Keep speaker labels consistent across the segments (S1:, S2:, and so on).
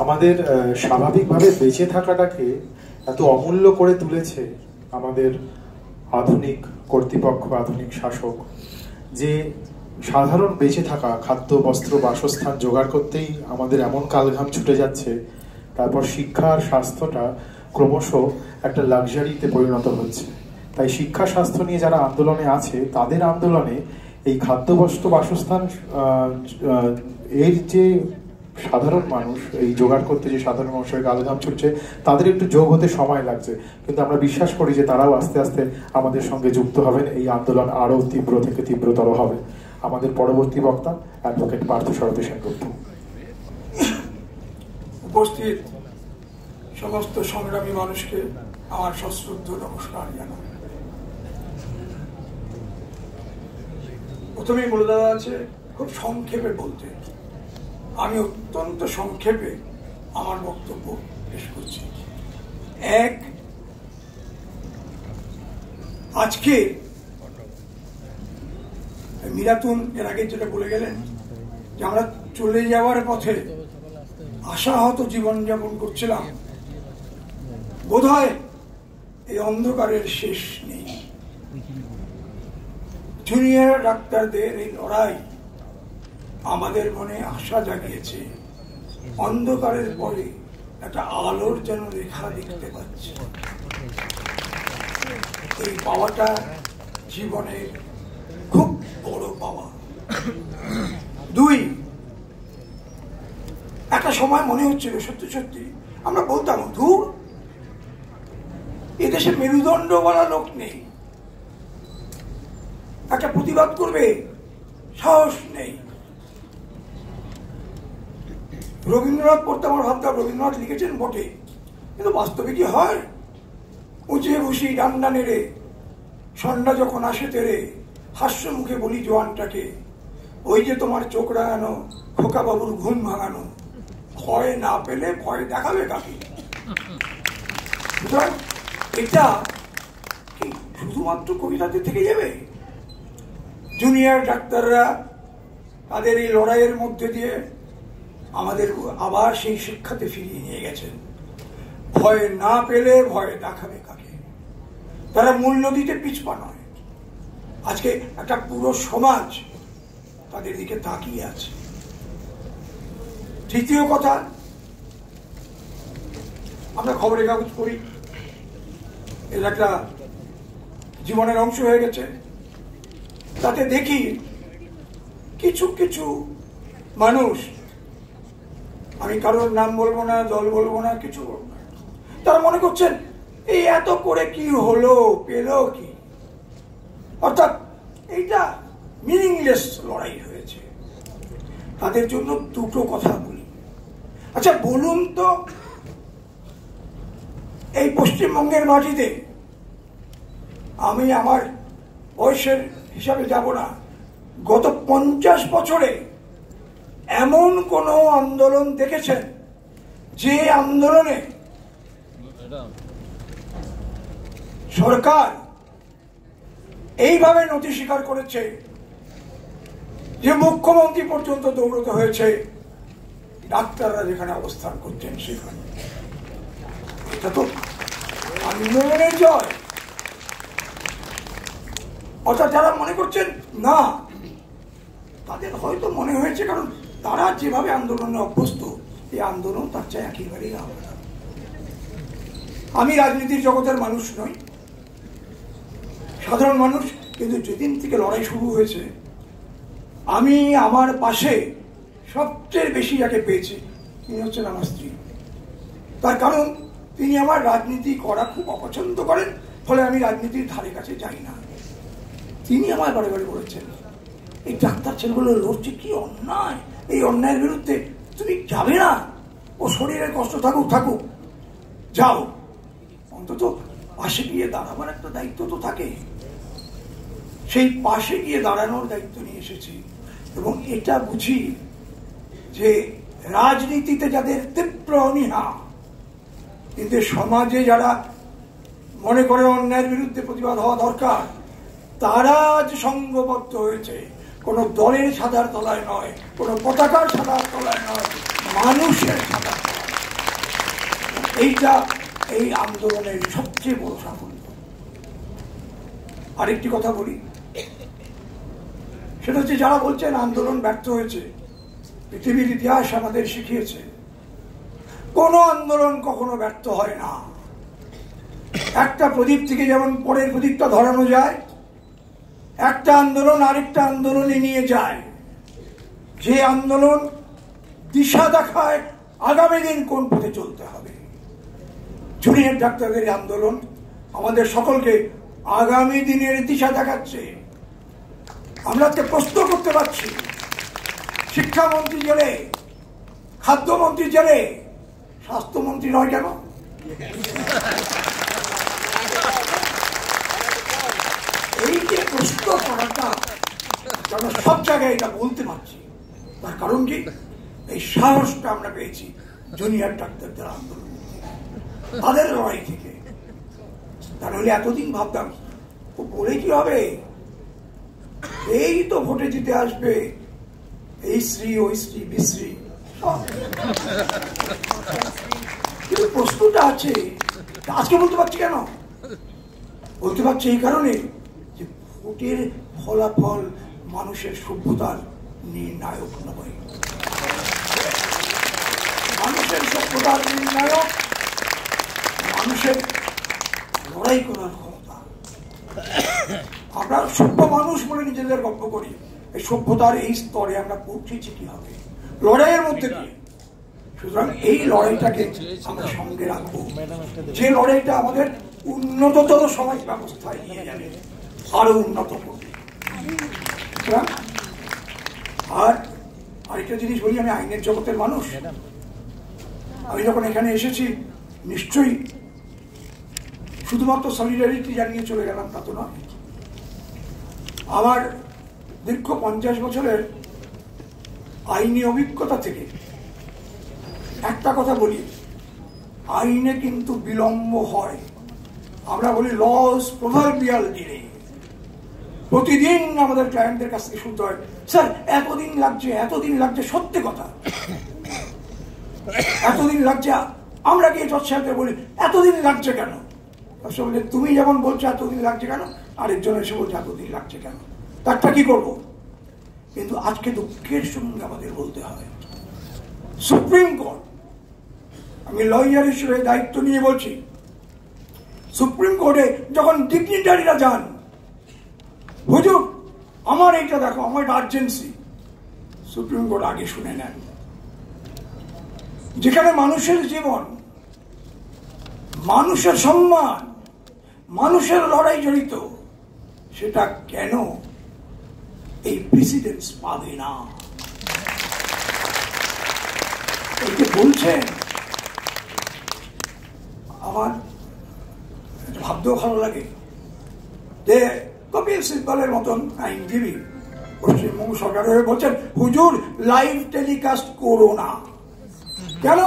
S1: আমাদের স্বাভাবিকভাবে বেঁচে থাকাটাকে এত অমূল্য করে তুলেছে আমাদের আধুনিক কর্তৃপক্ষ, আধুনিক শাসক, যে সাধারণ বেঁচে থাকা খাদ্য, বস্ত্র, বাসস্থান জোগাড় করতেই আমাদের এমন কালঘাম ছুটে যাচ্ছে। তারপর শিক্ষা আর স্বাস্থ্যটা ক্রমশ একটা লাক্সারিতে পরিণত হচ্ছে। তাই শিক্ষা স্বাস্থ্য নিয়ে যারা আন্দোলনে আছে, তাদের আন্দোলনে এই খাদ্য, বস্ত্র, বাসস্থান এর যে সাধারণ মানুষ, এই জোগাড় করতে যে সাধারণ মানুষের গালঘাম ছুটছে, তাদের একটু যোগ হতে সময় লাগছে, কিন্তু আমরা বিশ্বাস করি যে তারাও আস্তে আস্তে আমাদের সঙ্গে যুক্ত হবেন। এই আন্দোলন আরও তীব্র থেকে তীব্রতর হবে। আমাদের পরবর্তী বক্তা অ্যাডভোকেট পার্থসারথী সেনগুপ্ত।
S2: উপস্থিত সমস্ত সংগ্রামী মানুষকে আমার সশ্রদ্ধ নমস্কার জানাই। প্রথমেই বলে দেওয়া আছে খুব সংক্ষেপে বলতে, আমি অত্যন্ত সংক্ষেপে আমার বক্তব্য পেশ করছি। এক, আজকে মিরাতুন এর আগে যেটা বলে গেলেন যে আমরা চলে যাওয়ার পথে আশাহত জীবনযাপন করছিলাম, বোধহয় এই অন্ধকারের শেষ নেই। জুনিয়র ডাক্তারদের এই লড়াই আমাদের মনে আশা জাগিয়েছে। অন্ধকারের পরে একটা আলোর যেন রেখা দেখতে পাচ্ছে। এই পাওয়াটা জীবনের খুব বড় পাওয়া। দুই, একটা সময় মনে হচ্ছিল সত্যি সত্যি আমরা বলতাম, ধুর, এদেশে মেরুদণ্ড বলা লোক নেই, একটা প্রতিবাদ করবে সাহস নেই। রবীন্দ্রনাথ পড়তে আমার ভাবতাম, রবীন্দ্রনাথ লিখেছেন বটে, কিন্তু বাস্তবে কি হয়? উঁচে বসি ডান্ডা নেড়ে, সন্ধ্যা যখন আসে তেরে, হাস্য মুখে বলি জোয়ানটাকে, ওই যে তোমার চোখ রাঙানো খোকা বাবুর ঘুম ভাঙানো, ভয় না পেলে ভয় দেখাবে কাকে? সুতরাং এটা কি শুধুমাত্র কবিতাতে থেকে যাবে? জুনিয়র ডাক্তাররা তাদের এই লড়াইয়ের মধ্যে দিয়ে আমাদের আবার সেই শিক্ষাতে ফিরিয়ে নিয়ে গেছেন। ভয় না পেলে ভয় দেখাবে কাকে? তারা মূল্য দিতে পিছপা নয়। আজকে একটা পুরো সমাজ তাদের দিকে তাকিয়ে আছে। তৃতীয় কথা, আমরা খবরের কাগজ পড়ি, এর একটা জীবনের অংশ হয়ে গেছে। তাতে দেখি কিছু কিছু মানুষ, আমি কারোর নাম বলবো না, দল বলবো না, কিছু বলবো না, তারা মনে করছেন এই এত করে কি হলো, পেল কি, অর্থাৎ এইটা মিনিংলেস লড়াই হয়েছে। তাদের জন্য দুটো কথা বলি। আচ্ছা বলুন তো, এই পশ্চিমবঙ্গের মাটিতে, আমি আমার বয়সের হিসাবে যাব না, গত 50 বছরে এমন কোন আন্দোলন দেখেছেন যে আন্দোলনে সরকার এইভাবে নথি স্বীকার করেছে যে মুখ্যমন্ত্রী পর্যন্ত দৌড়তে হয়েছে ডাক্তাররা যেখানে অবস্থান করছেন সেখানে? এটা তো আন্দোলনের জয়। অর্থাৎ যারা মনে করছেন না, তাদের হয়তো মনে হয়েছে কারণ তারা যেভাবে আন্দোলনে অভ্যস্ত, এই আন্দোলন তার চেয়ে একেবারেই আলাদা। আমি রাজনীতির জগতের মানুষ নই, সাধারণ মানুষ, কিন্তু যেদিন থেকে লড়াই শুরু হয়েছে আমি আমার পাশে সবচেয়ে বেশি যাকে পেয়েছি তিনি হচ্ছেন আমার স্ত্রী। তার কারণ তিনি আমার রাজনীতি করা খুব অপছন্দ করেন, ফলে আমি রাজনীতির ধারে কাছে যাই না। তিনি আমার বারে বারে বলেছেন, এই ডাক্তার ছেলেগুলো লড়ছে, কি অন্যায়, এই অন্যায়ের বিরুদ্ধে তুমি যাবে না? ও শরীরের কষ্ট থাকুক থাকুক, যাও, অন্তত পাশে গিয়ে দাঁড়াবার একটা দায়িত্ব তো থাকে। সেই পাশে গিয়ে দাঁড়ানোর দায়িত্ব নিয়ে এসেছি। এবং এটা বুঝি যে রাজনীতিতে যাদের তীব্র অনীহা, কিন্তু সমাজে যারা মনে করে অন্যায়ের বিরুদ্ধে প্রতিবাদ হওয়া দরকার, তারা যে সংঘবদ্ধ হয়েছে কোনো দলের ছাতার তলায় নয়, কোনো পতাকার ছাতার তলায় নয়, মানুষের ছাতার তলায়। এইটা এই আন্দোলনের সবচেয়ে বড় সাফল্য। আরেকটি কথা বলি, সেটা হচ্ছে যারা বলছেন আন্দোলন ব্যর্থ হয়েছে, পৃথিবীর ইতিহাস আমাদের শিখিয়েছে কোন আন্দোলন কখনো ব্যর্থ হয় না। একটা প্রদীপ থেকে যেমন পরের প্রদীপটা ধরানো যায়, একটা আন্দোলন আরেকটা আন্দোলনে নিয়ে যায়। যে আন্দোলন দিশা দেখায় আগামী দিন কোন পথে চলতে হবে। জুনিয়র ডাক্তারদের আন্দোলন আমাদের সকলকে আগামী দিনের দিশা দেখাচ্ছে। আমরা আজকে প্রশ্ন করতে পারছি, শিক্ষামন্ত্রী জেলে, খাদ্যমন্ত্রী জেলে, স্বাস্থ্যমন্ত্রী নয় কেন? এই যে প্রশ্ন করাটা, আমরা সব জায়গায় এটা বলতে পারছি, তার কারণ কি? এই সাহসটা আমরা পেয়েছি জুনিয়র ডাক্তারদের আন্দোলন, তাদের লড়াই থেকে। তাহলে এতদিন ভাবতাম ও বলে কি হবে, এই তো ভোটে জিতে আসবে, এই শ্রী ওই শ্রী বিশ্রী। কিন্তু প্রশ্নটা আছে, আজকে বলতে পারছি কেন? বলতে পারছি এই কারণে যে ভোটের ফলাফল মানুষের সভ্যতার নির্ণায়ক নয়। মানুষের সভ্যতার নির্ণায়ক মানুষের লড়াই করার ক্ষমতা। আমরা সভ্য মানুষ বলে নিজেদের গল্প করি, এই সভ্যতার এই স্তরে আমরা পৌঁছেছি কি হবে লড়াইয়ের মধ্যে দিয়ে। সুতরাং এই লড়াইটাকে আমরা সঙ্গে রাখবো, যে লড়াইটা আমাদের উন্নততর সমাজ ব্যবস্থায় নিয়ে যাবে, আরো উন্নত করবে। আর আরেকটা জিনিস বলি, আমি আইনের জগতের মানুষ। আমি যখন এখানে এসেছি নিশ্চয়ই শুধুমাত্র সলিডারিটি জানিয়ে চলে গেলাম তা তো নয়। আমার দীর্ঘ 50 বছরের আইনি অভিজ্ঞতা থেকে একটা কথা বলি, আইনে কিন্তু বিলম্ব হয়। আমরা বলি লস প্রভার্বিয়াল ডিলে। প্রতিদিন আমাদের ক্লায়েন্টদের কাছ থেকে শুনতে হয়, স্যার এতদিন লাগছে, এতদিন লাগছে। সত্যি কথা, এতদিন লাগছে। আমরা গিয়ে জজ সাহেবকে বলি এতদিন লাগছে কেন? বলে তুমি যেমন বলছো এতদিন লাগছে কেন, আরেকজন এসে বলছে এতদিন লাগছে কেন, তারটা কি করবো? কিন্তু আজকে দুঃখের সঙ্গে আমাদের বলতে হয়, সুপ্রিম কোর্ট, আমি লয়ার হিসেবে দায়িত্ব নিয়ে বলছি, সুপ্রিম কোর্টে যখন ডিগনিটারিরা যান, হুজুর আমার এইটা দেখো, আমার আর্জেন্সি, সুপ্রিম কোর্ট আগে শুনে নেন। যেখানে মানুষের জীবন, মানুষের সম্মান, মানুষের লড়াই জড়িত, সেটা কেন এই প্রেসিডেন্স পাবে না? এই যে বলছেন, আমার ভাবতেও ভালো লাগে যে কপিল সিব্বলের মতন আইনজীবী পশ্চিমবঙ্গ সরকারের বলছেন হুজুর লাইভ টেলিকাস্ট করো না। কেন?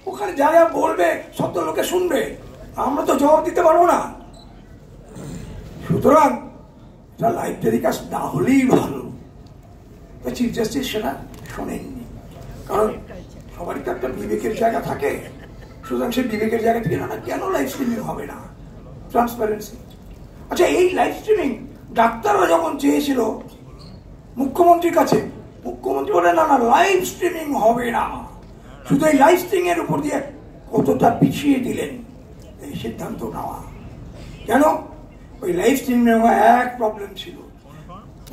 S2: ওখানে যা যা বলবে সব তো লোকে শুনবে, আমরা তো জবাব দিতে পারবো না। সুতরাং লাইভ টেলিকাস্ট না হলেই ভালো। চিফ জাস্টিস সেটা শোনেননি, কারণ সবারই তো একটা বিবেকের জায়গা থাকে। সুতরাং সেই বিবেকের জায়গা থেকে না, কেন লাইভ স্ট্রিমিং হবে না, ট্রান্সপারেন্সি। আচ্ছা, এই লাইভ স্ট্রিমিং ডাক্তাররা যখন চেয়েছিল মুখ্যমন্ত্রীর কাছে, মুখ্যমন্ত্রী বলে না না লাইভ স্ট্রিমিং হবে না। শুধু এই লাইভ স্ট্রিমিং এর উপর দিয়ে কতটা পিছিয়ে দিলেন এই সিদ্ধান্ত নেওয়া। কেন? ওই লাইভ স্ট্রিমিং এক প্রবলেম ছিল,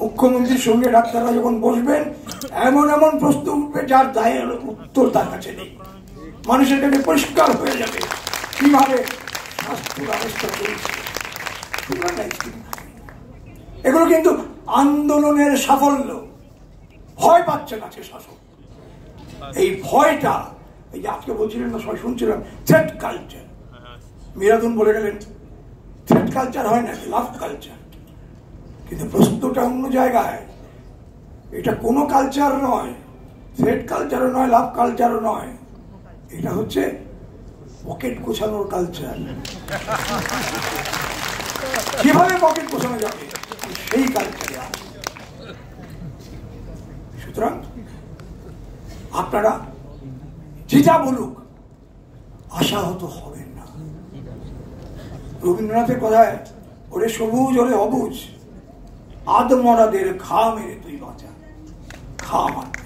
S2: মুখ্যমন্ত্রীর সঙ্গে ডাক্তাররা যখন বসবেন এমন এমন প্রশ্ন উঠবে যার দায়ের উত্তর তার কাছে নেই। মানুষের কাছে পরিষ্কার হয়ে যাবে কিভাবে স্বাস্থ্য ব্যবস্থা চলছে। এগুলো কিন্তু আন্দোলনের সাফল্য। ভয় পাচ্ছে না সে শাসক। এই ভয়টা, এই যে আজকে বলছিলেন না, সবাই শুনছিলাম থ্রেট কালচার। মিরাদুন বলে গেলেন থ্রেট কালচার হয় না, লাভ কালচার। কিন্তু প্রশ্নটা অন্য জায়গায়। এটা কোনো কালচার নয়, থ্রেট কালচারও নয়, লাভ কালচারও নয়। এটা হচ্ছে পকেট গোছানোর কালচার। কিভাবে পকেট গোছানো যাবে সেই কালচারে আছে। সুতরাং আপনারা যে যা বলুক, আশাহত হবেন না। রবীন্দ্রনাথের কথায়, ওরে সবুজ ওরে অবুজ, আদমরাদের ঘা মেরে তুই বাঁচা, ঘা মাত্র।